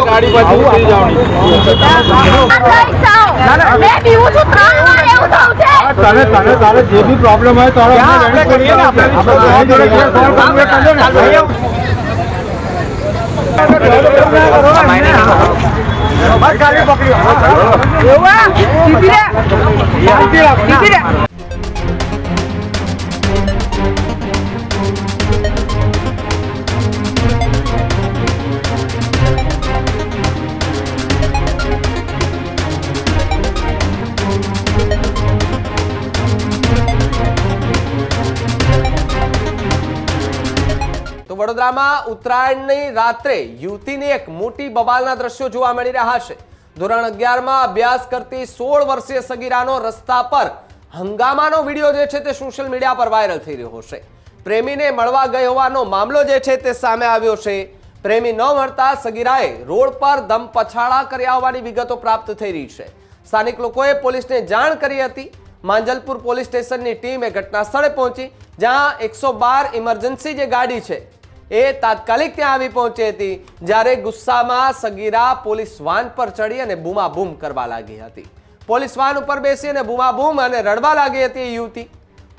ગાડી બાજુ ઉતરી જાવની તને તારે જે બી પ્રોબ્લેમ હોય તો આપણે કરીએ ને આપણે જોડે સોલ્વ કરવું એ કરજો ને બસ ગાડી પકડ્યો એવા સીધી રે વડોદરામાં ઉત્તરાયણની રાત્રે યુવતીની એક મોટી બબાલના દ્રશ્યો જોવા મળી રહ્યા છે. ધોરણ 11માં અભ્યાસ કરતી 16 વર્ષીય સગીરાનો રસ્તા પર હંગામાનો વિડીયો જે છે તે સોશિયલ મીડિયા પર વાયરલ થઈ રહ્યો છે. પ્રેમીને મળવા ગઈ હોવાનો મામલો જે છે તે સામે આવ્યો છે. પ્રેમી ન મળતા સગીરાએ રોડ પર દમ પછાડા કર્યા હોવાની વિગતો પ્રાપ્ત થઈ રહી છે. સ્થાનિક લોકોએ પોલીસને જાણ કરી હતી. માંજલપુર પોલીસ સ્ટેશનની ટીમે ઘટના સ્થળે પહોંચી, જ્યાં 112 ઇમરજન્સી જે ગાડી છે એ તાત્કાલિક ત્યાં આવી પહોંચી હતી. જ્યારે ગુસ્સામાં સગીરા પોલીસ વાન પર ચડી અને બૂમાબૂમ કરવા લાગી હતી. પોલીસ વાન ઉપર બેસી અને બૂમાબૂમ અને રડવા લાગી હતી એ યુવતી.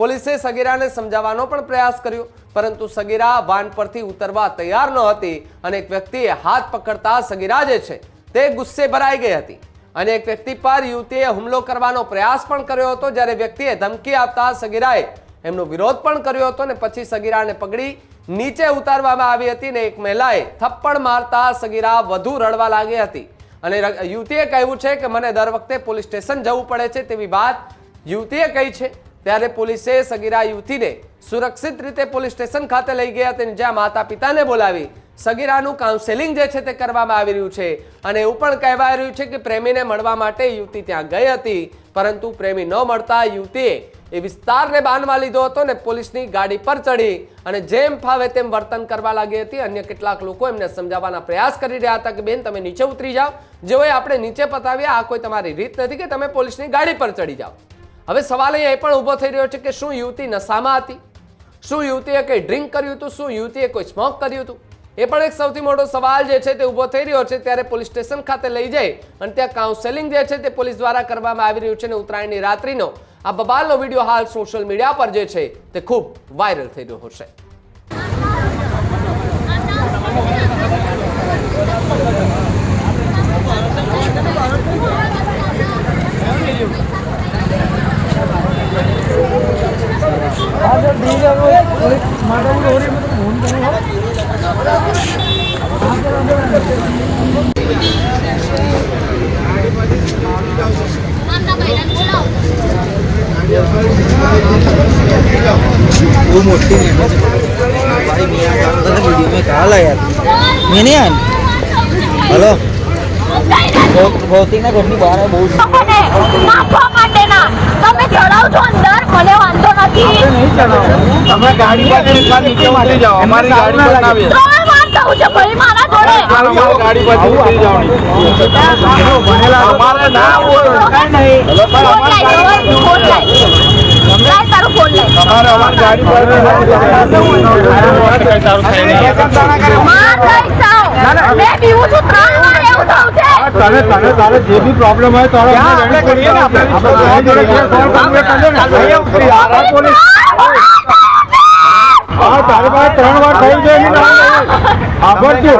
પોલીસે સગીરાને સમજાવવાનો પણ પ્રયાસ કર્યો, પરંતુ સગીરા વાન પરથી ઉતરવા તૈયાર ન હતી અને એક વ્યક્તિએ હાથ પકડતા સગીરા જે છે તે ગુસ્સે ભરાઈ ગઈ હતી અને એક વ્યક્તિ પર યુવતીએ હુમલો કરવાનો પ્રયાસ પણ કર્યો હતો. જ્યારે વ્યક્તિએ ધમકી આપતા સગીરાએ એમનો વિરોધ પણ કર્યો હતો અને પછી સગીરાને પકડી નીચે ઉતારવામાં આવી હતી ને એક મહિલાએ થપ્પડ મારતા સગીરા વધુ રડવા લાગી હતી અને યુવતીએ કહ્યું છે કે મને દર વખતે પોલીસ સ્ટેશન જવું પડે છે તેવી વાત યુવતીએ કહી છે. ત્યારે પોલીસે સગીરા યુવતીને સુરક્ષિત રીતે પોલીસ સ્ટેશન ખાતે લઈ ગયા હતી, જ્યાં માતા પિતાને બોલાવી સગીરાનું કાઉન્સેલિંગ જે છે તે કરવામાં આવી રહ્યું છે. અને એવું પણ કહેવાય રહ્યું છે કે પ્રેમીને મળવા માટે યુવતી ત્યાં ગઈ હતી, પરંતુ પ્રેમી ન મળતા યુવતીએ એ વિસ્તારને બાનમાં લીધો હતો ને પોલીસની ગાડી પર ચડી અને જેમ ફાવે તેમ વર્તન કરવા લાગી હતી. અન્ય કેટલાક લોકો એમને સમજાવવાના પ્રયાસ કરી રહ્યા હતા કે બેન તમે નીચે ઉતરી જાઓ, જેઓએ આપણે નીચે પતાવ્યા, આ કોઈ તમારી રીત નથી કે તમે પોલીસની ગાડી પર ચડી જાઓ. હવે સવાલ એ પણ ઊભો થઈ રહ્યો છે કે શું યુવતી નશામાં હતી? શું યુવતીએ કંઈ ડ્રિંક કર્યું હતું? શું યુવતીએ કોઈ સ્મોક કર્યું હતું? એ પણ એક સૌથી મોટો સવાલ જે છે તે ઊભો થઈ રહ્યો છે. ત્યારે પોલીસ સ્ટેશન ખાતે લઈ જઈ અને ત્યાં કાઉન્સેલિંગ જે છે તે પોલીસ દ્વારા કરવામાં આવી રહ્યું છે અને ઉત્તરાયણની રાત્રિનો આ બબાલનો વિડીયો હાલ સોશિયલ મીડિયા પર જે છે તે ખૂબ વાયરલ થઈ રહ્યો છે. वो मोटी नहीं है भाई, मियां काम कर रहा वीडियो में कहा ला यार मैं नहीं आया. हेलो ભૌતિક ના ઘરની બહાર બહુ નાખવા માટે ના તમે ચડાવજો અંદર, મને વાંધો નથી. નહીં ચડાવો, તમે ગાડી પર નીચે ઉતરી જાઓ, અમારી ગાડી પર ના બેસો. ત્રણ વાર કહું છું ભાઈ મારા જોડે અમારી ગાડી પર ઉતરી જાવની અમારે ના હોય કઈ નહીં. ફોન લાઈ તારું ફોન લાઈ તમારે અમારી ગાડી પર તારે જે બી પ્રોબ્લેમ હોય તો આપણે કરીએ ને આપણે જોડે સોલ્વ કરવું એ કરજો ને તારે પાસે 3 વાર થઈ જાય આભાર છું.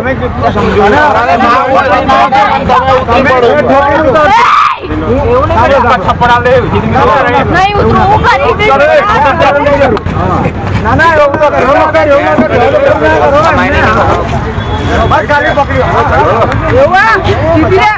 બસ ગાડી પકડ્યો એવા સીધી રે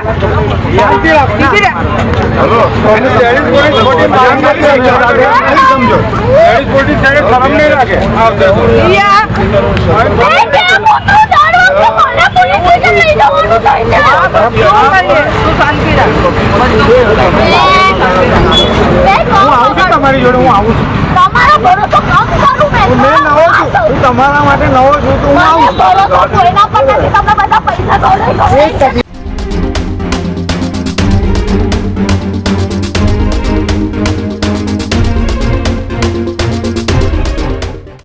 તમારી જોડે હું આવું છું. તમારા ભરોસો કામ કરું મેં નવો છું, હું તમારા માટે નવો છું તો હું આવું છું. કોઈના પર નથી, તમે બધા પૈસા દોડે